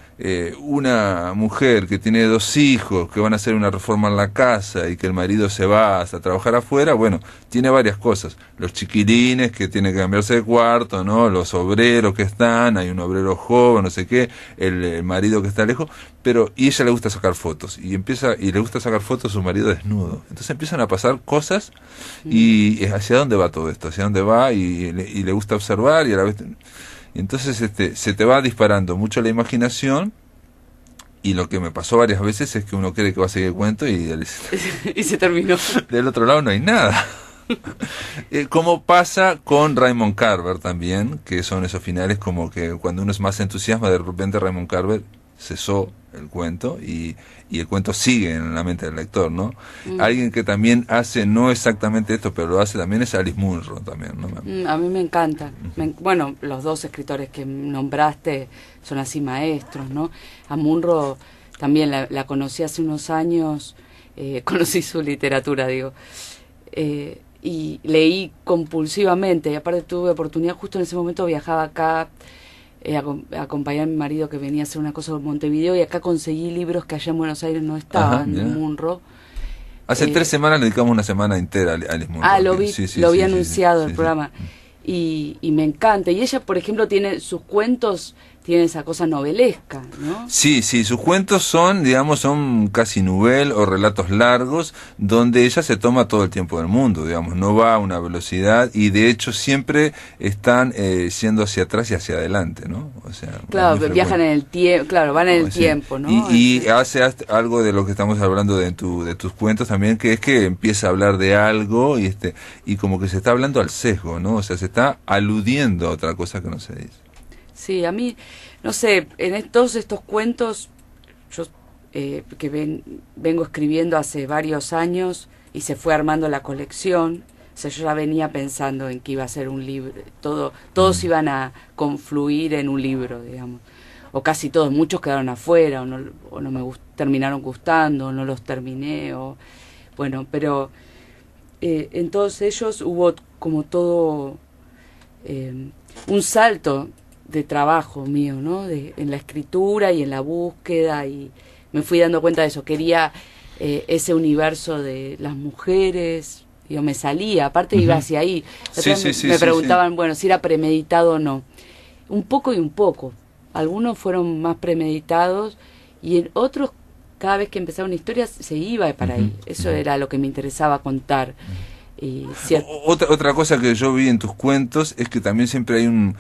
una mujer que tiene 2 hijos, que van a hacer una reforma en la casa y que el marido se va hasta trabajar afuera, bueno, tiene varias cosas. Los chiquilines que tienen que cambiarse de cuarto, ¿no? Los obreros que están, hay un obrero joven, no sé qué, el marido que está lejos, y ella le gusta sacar fotos, y le gusta sacar fotos a su marido desnudo. Entonces empiezan a pasar cosas. Y hacia dónde va todo esto, hacia dónde va, y le gusta observar, y a la vez y entonces se te va disparando mucho la imaginación, y lo que me pasó varias veces es que uno cree que va a seguir el cuento y se terminó. Del otro lado no hay nada. Como pasa con Raymond Carver también, que son esos finales como que cuando uno es más entusiasma, de repente Raymond Carver cesó el cuento y el cuento sigue en la mente del lector, ¿no? Alguien que también hace no exactamente esto, pero lo hace también es Alice Munro también, ¿no? A mí me encanta. Bueno, los dos escritores que nombraste son así maestros, ¿no? A Munro también la conocí hace unos años, conocí su literatura, digo, y leí compulsivamente, y aparte tuve oportunidad, justo en ese momento viajaba acá, acompañé a mi marido que venía a hacer una cosa en Montevideo, y acá conseguí libros que allá en Buenos Aires no estaban, de Munro. Hace 3 semanas le dedicamos una semana entera a Alice Munro. Lo vi anunciado el programa. Y me encanta. Y ella, por ejemplo, tiene sus cuentos, tiene esa cosa novelesca, ¿no? Sí, sus cuentos son, digamos, son casi novel o relatos largos, donde ella se toma todo el tiempo del mundo, digamos, no va a una velocidad y de hecho siempre están yendo hacia atrás y hacia adelante, ¿no? O sea, claro, viajan en el tiempo, claro, van en el tiempo, ¿no? Y hace algo de lo que estamos hablando de tus cuentos también, que es que empieza a hablar de algo y como que se está hablando al sesgo, ¿no? O sea, se está aludiendo a otra cosa que no se dice. Sí, a mí, no sé, en todos estos cuentos, yo que vengo escribiendo hace varios años y se fue armando la colección, o sea, yo ya venía pensando en que iba a ser un libro, todos iban a confluir en un libro, digamos, o casi todos, muchos quedaron afuera, o no me terminaron gustando, o no los terminé, bueno, pero en todos ellos hubo como todo un salto de trabajo mío, ¿no? En la escritura y en la búsqueda, y me fui dando cuenta de eso. Quería ese universo de las mujeres, yo me salía, aparte iba hacia ahí. Me preguntaban, bueno, si era premeditado o no. Un poco y un poco. Algunos fueron más premeditados y en otros, cada vez que empezaba una historia, se iba para ahí. Eso era lo que me interesaba contar. Y otra cosa que yo vi en tus cuentos es que también siempre hay un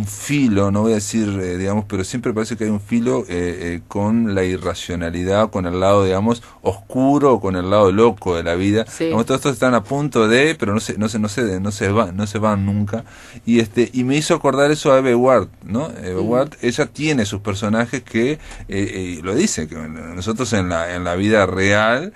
filo, no voy a decir, digamos, pero siempre parece que hay un filo con la irracionalidad, con el lado, digamos, oscuro, con el lado loco de la vida. Digamos, todos estos están a punto de, pero no se van nunca. Y me hizo acordar eso a Eve Ward, ¿no? Eve Ward, ella tiene sus personajes que lo dice, que nosotros en la vida real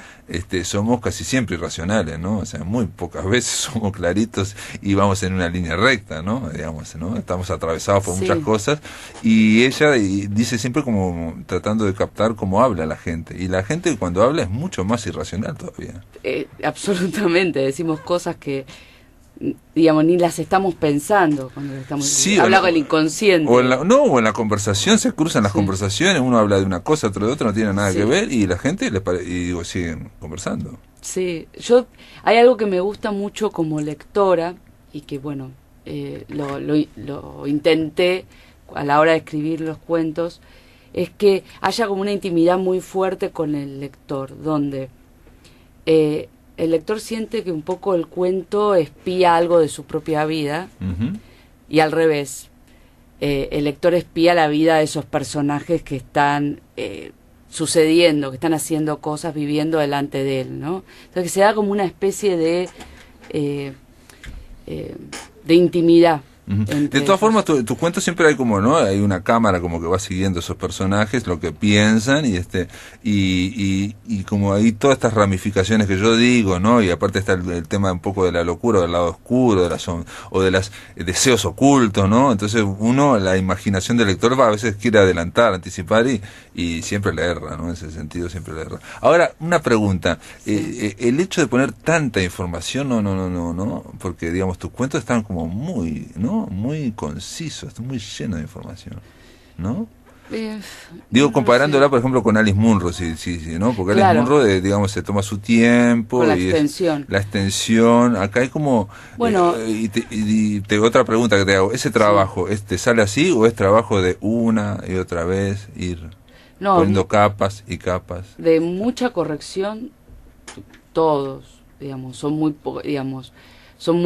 somos casi siempre irracionales, ¿no? O sea, muy pocas veces somos claritos y vamos en una línea recta, ¿no? Digamos, ¿no? Estamos atravesados por muchas cosas, y ella dice siempre como tratando de captar cómo habla la gente, y la gente cuando habla es mucho más irracional todavía. Absolutamente, decimos cosas que, digamos, ni las estamos pensando cuando estamos habla con el inconsciente. O en la conversación, se cruzan las conversaciones, uno habla de una cosa, otro de otra, no tiene nada que ver, y la gente siguen conversando. Sí, hay algo que me gusta mucho como lectora, y que bueno, lo intenté a la hora de escribir los cuentos, es que haya como una intimidad muy fuerte con el lector, donde el lector siente que un poco el cuento espía algo de su propia vida, y al revés, el lector espía la vida de esos personajes que están sucediendo, que están haciendo cosas, viviendo delante de él, ¿no? Entonces que se da como una especie de intimidad. De todas formas, tus cuentos siempre hay como, ¿no? Hay una cámara como que va siguiendo esos personajes, lo que piensan, y como hay todas estas ramificaciones que yo digo, ¿no? Y aparte está el tema un poco de la locura, del lado oscuro, o de los deseos ocultos, ¿no? Entonces la imaginación del lector a veces quiere adelantar, anticipar, y siempre le erra, ¿no? En ese sentido siempre le erra. Ahora, una pregunta, el hecho de poner tanta información, no, porque digamos tus cuentos están como muy, ¿no? Muy conciso, está muy lleno de información, ¿no? Digo, comparándola, por ejemplo, con Alice Munro, sí, ¿no? Porque Alice Munro, digamos, se toma su tiempo. Con la extensión. La extensión, acá hay como... Bueno... otra pregunta que te hago, ¿ese trabajo sale así o es trabajo de una y otra vez ir poniendo capas y capas? De mucha corrección, todos, digamos, son muy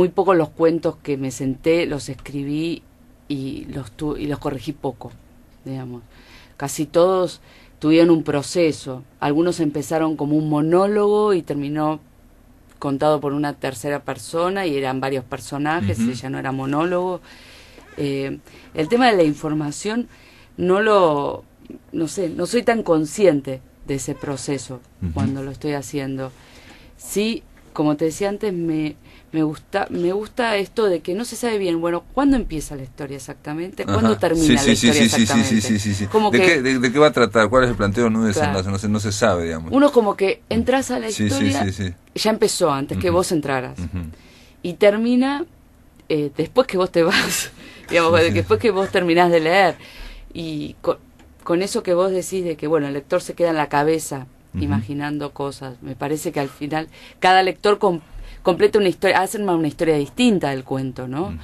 pocos los cuentos que me senté, los escribí y los corregí poco, digamos. Casi todos tuvieron un proceso. Algunos empezaron como un monólogo y terminó contado por una tercera persona y eran varios personajes, ya no era monólogo. El tema de la información no lo no sé, no soy tan consciente de ese proceso cuando lo estoy haciendo. Sí, como te decía antes, me gusta esto de que no se sabe bien, bueno, ¿cuándo empieza la historia exactamente? ¿Cuándo termina la historia exactamente? Sí. Como ¿De qué va a tratar? ¿Cuál es el planteo? No, Claro. no se sabe, digamos. Uno como que entras a la historia, Sí. ya empezó antes que vos entraras. Y termina después que vos te vas, digamos, después que vos terminás de leer. Y con eso que vos decís de que, bueno, el lector se queda en la cabeza imaginando cosas. Me parece que al final cada lector completa una historia, hacen una historia distinta del cuento, ¿no?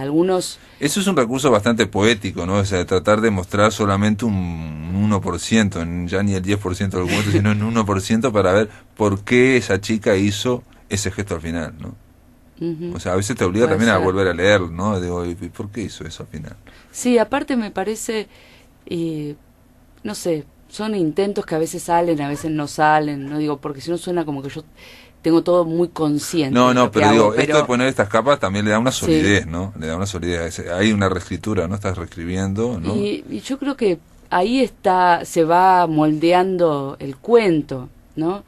Algunos... Eso es un recurso bastante poético, ¿no? O sea, tratar de mostrar solamente un 1%, ya ni el 10% del cuento, sino un 1% para ver por qué esa chica hizo ese gesto al final, ¿no? O sea, a veces te obliga Puede también a ser. volver a leer, ¿no? Digo, ¿y por qué hizo eso al final? Sí, aparte me parece, no sé, son intentos que a veces salen, a veces no salen, no digo, porque si no suena como que yo tengo todo muy consciente. de No, lo que pero digo, hago, esto de poner estas capas también le da una solidez, Sí. ¿no? Le da una solidez. Hay una reescritura, ¿no? Estás reescribiendo, ¿no? Y yo creo que ahí se va moldeando el cuento, ¿no?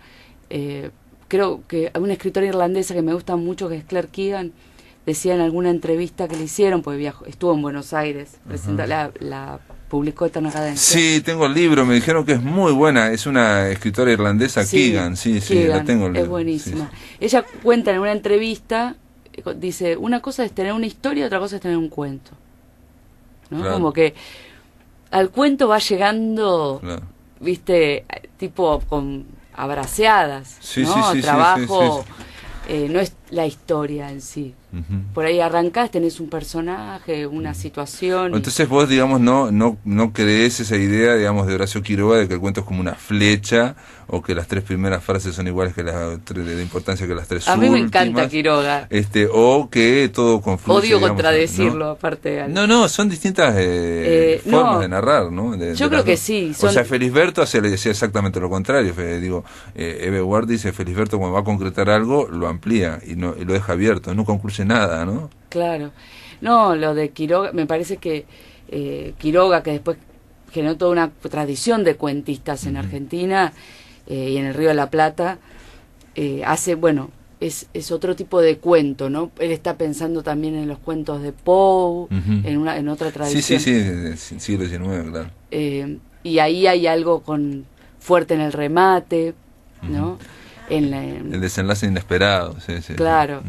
Creo que hay una escritora irlandesa que me gusta mucho, que es Claire Keegan, decía en alguna entrevista que le hicieron, pues estuvo en Buenos Aires, la publicó Eterna Cadencia. Sí, tengo el libro, me dijeron que es muy buena, es una escritora irlandesa, Keegan, sí, Keegan, la tengo el libro. es buenísima. Sí. Ella cuenta en una entrevista, dice, una cosa es tener una historia, otra cosa es tener un cuento, ¿no? Claro. Como que al cuento va llegando, Claro. viste, tipo con abraceadas, Sí, ¿no? sí, Trabajo, sí. no es la historia en sí. Ujú. Por ahí arrancás, tenés un personaje, una situación. Entonces vos, digamos, no creés esa idea, digamos, de Horacio Quiroga de que el cuento es como una flecha o que las tres primeras frases son iguales que las tres de importancia que las tres a últimas. mí me encanta Quiroga. O que todo confluye. Odio digamos, contradecirlo, ¿no? aparte. No, son distintas formas no, de narrar, ¿no? yo creo que sí. O sea, Felisberto hacía exactamente lo contrario. Eve Ward dice, Felisberto cuando va a concretar algo, lo amplía y lo deja abierto, no concluye nada, ¿no? Claro. No, lo de Quiroga, me parece que Quiroga, que después generó toda una tradición de cuentistas en Argentina y en el Río de la Plata, hace, bueno, es otro tipo de cuento, ¿no? Él está pensando también en los cuentos de Poe, en otra tradición. Sí, siglo XIX, claro. Y ahí hay algo fuerte en el remate, ¿no? El desenlace inesperado, sí. Claro.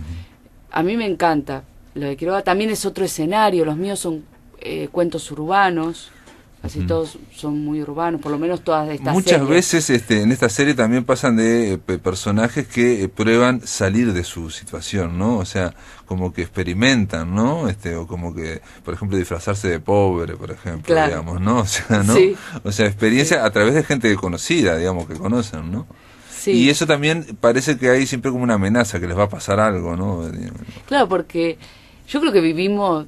A mí me encanta. Lo de Quiroga también es otro escenario. Los míos son cuentos urbanos. Casi todos son muy urbanos, por lo menos todas estas Muchas series. veces en esta serie también pasan de personajes que prueban salir de su situación, ¿no? O sea, como que experimentan, ¿no? O como que, por ejemplo, disfrazarse de pobre, por ejemplo, Claro. digamos, ¿no? O sea, ¿no? Sí. O sea, experiencia a través de gente conocida, digamos, que conocen, ¿no? Sí. Y eso también parece que hay siempre como una amenaza, que les va a pasar algo, ¿no? Claro, porque yo creo que vivimos,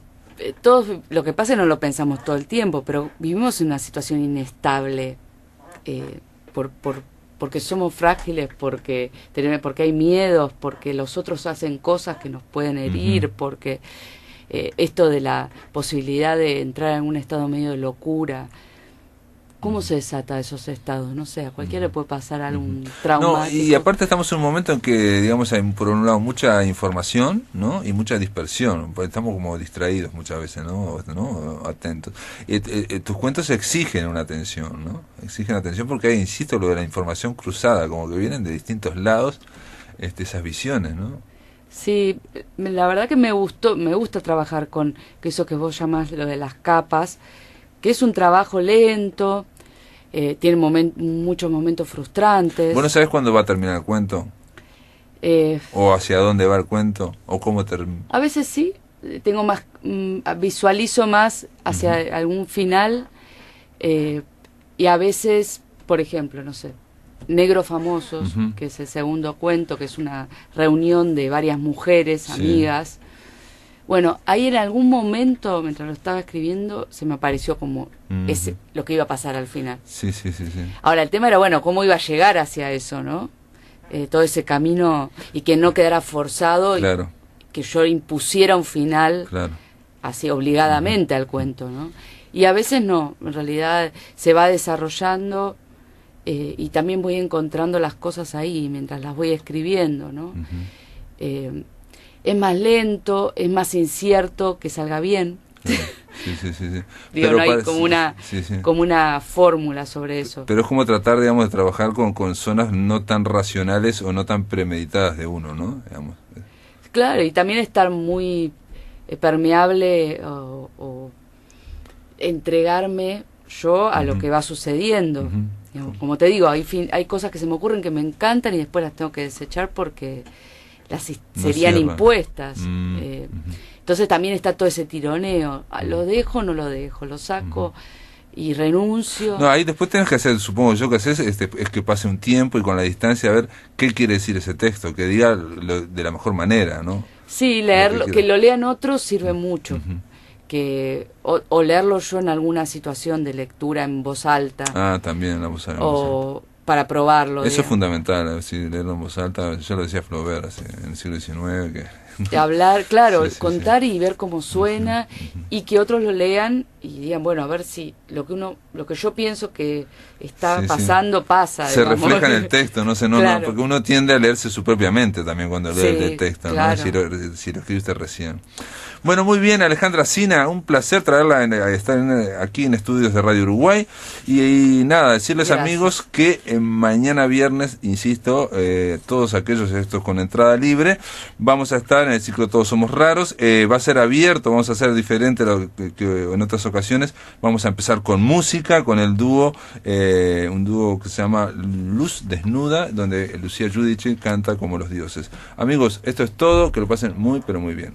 todos lo que pasa no lo pensamos todo el tiempo, pero vivimos en una situación inestable, porque somos frágiles, porque hay miedos, porque los otros hacen cosas que nos pueden herir, porque esto de la posibilidad de entrar en un estado medio de locura. ¿Cómo se desata esos estados? No sé, a cualquiera le puede pasar algún trauma. No, y aparte estamos en un momento en que, digamos, hay por un lado mucha información, ¿no? Y mucha dispersión. Pues estamos como distraídos muchas veces, ¿no? Atentos. Tus cuentos exigen una atención, ¿no? Exigen atención porque hay, insisto, lo de la información cruzada, como que vienen de distintos lados esas visiones, ¿no? Sí, la verdad que me gusta trabajar con eso que vos llamás lo de las capas, que es un trabajo lento. Tiene muchos momentos frustrantes. ¿Vos no sabés cuándo va a terminar el cuento? ¿O hacia dónde va el cuento? ¿O cómo termina? A veces sí, tengo más, visualizo más hacia algún final, y a veces, por ejemplo, no sé, Negros Famosos, que es el segundo cuento, que es una reunión de varias mujeres, amigas. Bueno, ahí en algún momento, mientras lo estaba escribiendo, se me apareció como lo que iba a pasar al final. Sí. Ahora, el tema era, bueno, cómo iba a llegar hacia eso, ¿no? Todo ese camino, y que no quedara forzado, Claro. y que yo impusiera un final Claro. así obligadamente al cuento, ¿no? Y a veces no, en realidad se va desarrollando y también voy encontrando las cosas ahí mientras las voy escribiendo, ¿no? Es más lento, es más incierto que salga bien. Sí. Digo, no hay como una fórmula sobre eso. Pero es como tratar, digamos, de trabajar con zonas no tan racionales o no tan premeditadas de uno, ¿no? Digamos. Claro, y también estar muy permeable o entregarme yo a lo que va sucediendo. Digamos, como te digo, hay cosas que se me ocurren que me encantan y después las tengo que desechar porque serían impuestas. Entonces también está todo ese tironeo. ¿Lo dejo o no lo dejo? ¿Lo saco y renuncio? No, ahí después tenés que hacer, supongo yo que haces, es que pase un tiempo y con la distancia a ver qué quiere decir ese texto, que diga de la mejor manera, ¿no? Sí, leerlo, que lo lean otros sirve mucho. O leerlo yo en alguna situación de lectura en voz alta. Ah, también la voz alta. O para probarlo. Eso es fundamental, leerlo en voz alta. Yo lo decía Flaubert en el siglo XIX, que de hablar, claro, sí, contar y ver cómo suena y que otros lo lean y digan, bueno, a ver si lo que yo pienso que está pasando pasa. Se refleja en el texto, no sé, claro. Porque uno tiende a leerse su propia mente también cuando lee el texto, claro. ¿no? Si lo escribiste recién. Bueno, muy bien, Alejandra Sina, un placer traerla estar aquí en Estudios de Radio Uruguay y nada, decirles amigos que mañana viernes, insisto, todos aquellos estos con entrada libre, vamos a estar en el ciclo Todos Somos Raros, va a ser abierto, vamos a hacer diferente lo que en otras ocasiones, vamos a empezar con música, con el dúo, un dúo que se llama Luz Desnuda, donde Lucía Giudice canta como los dioses. Amigos, esto es todo, que lo pasen muy pero muy bien.